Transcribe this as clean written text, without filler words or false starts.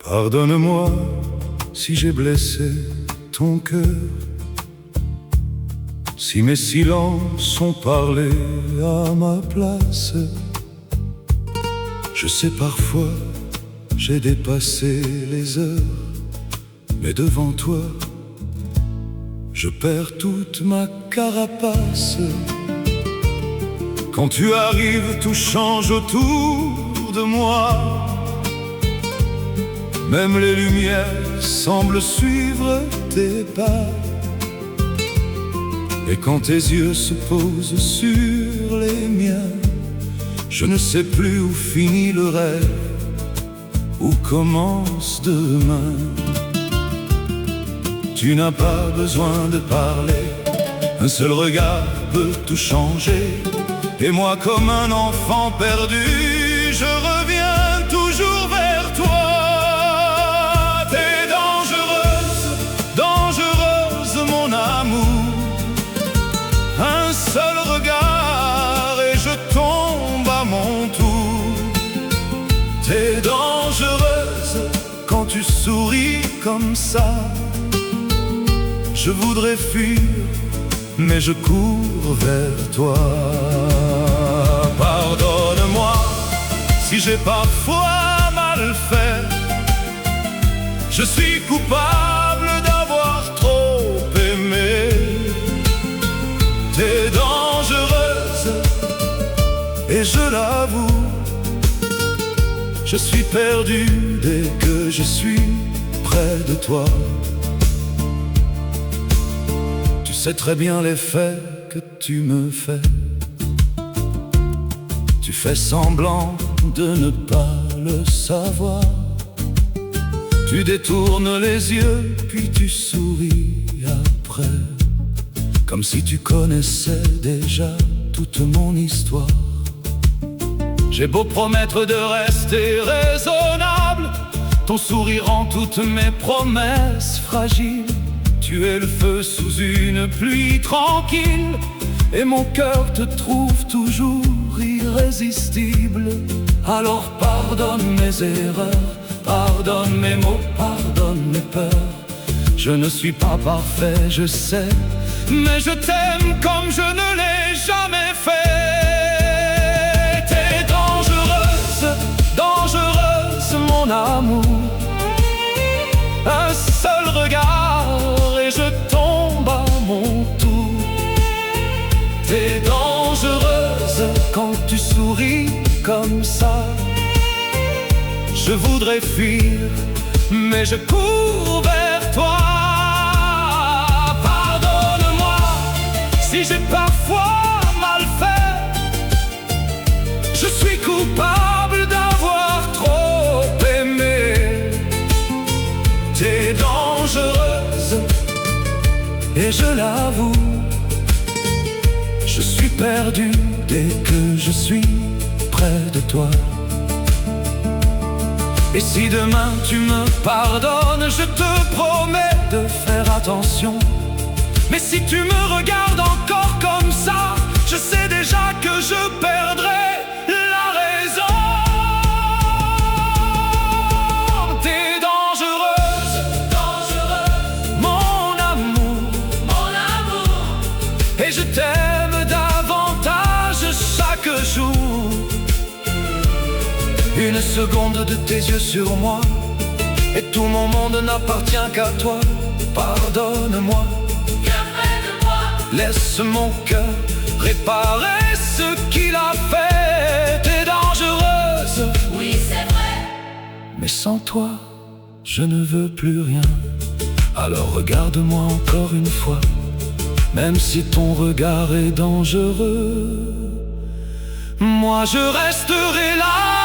Pardonne-moi si j'ai blessé ton cœur, si mes silences ont parlé à ma place. Je sais parfois j'ai dépassé les heures, mais devant toi je perds toute ma carapace. Quand tu arrives, tout change autour de moi. Même les lumières semblent suivre tes pas. Et quand tes yeux se posent sur les miens, je ne sais plus où finit le rêve, où commence demain. Tu n'as pas besoin de parler, un seul regard peut tout changer. Et moi, comme un enfant perdu, je reviens toujours vers toi. T'es dangereuse, dangereuse mon amour. Un seul regard et je tombe à mon tour. T'es dangereuse quand tu souris comme ça. Je voudrais fuir, mais je cours vers toi. Pardonne-moi si j'ai parfois mal fait. Je suis coupable d'avoir trop aimé. T'es dangereuse et je l'avoue. Je suis perdu dès que je suis près de toi. Tu sais très bien l'effet que tu me fais. Tu fais semblant de ne pas le savoir. Tu détournes les yeux, puis tu souris après, comme si tu connaissais déjà toute mon histoire. J'ai beau promettre de rester raisonnable, ton sourire rend toutes mes promesses fragiles. Tu es le feu sous une pluie tranquille, et mon cœur te trouve toujours irrésistible. Alors pardonne mes erreurs, pardonne mes mots, pardonne mes peurs. Je ne suis pas parfait, je sais, mais je t'aime comme je ne l'ai jamais fait. T'es dangereuse, dangereuse mon amour. Un seul regard et je tombe à mon tour. T'es dangereuse quand tu souris comme ça. Je voudrais fuir, mais je cours vers toi. Pardonne-moi si j'ai parfois mal fait. Je suis coupable d'avoir trop aimé. T'es dangereuse et je l'avoue. Je suis perdu dès que je suis près de toi. Et si demain tu me pardonnes, je te promets de faire attention. Mais si tu me regardes encore comme ça, je sais déjà que je perdrai la raison. T'es dangereuse, dangereuse, mon amour, mon amour. Et je t'aime davantage chaque jour. Une seconde de tes yeux sur moi, et tout mon monde n'appartient qu'à toi. Pardonne-moi, viens près de moi. Laisse mon cœur réparer ce qu'il a fait. T'es dangereuse, oui c'est vrai, mais sans toi, je ne veux plus rien. Alors regarde-moi encore une fois, même si ton regard est dangereux. Moi je resterai là.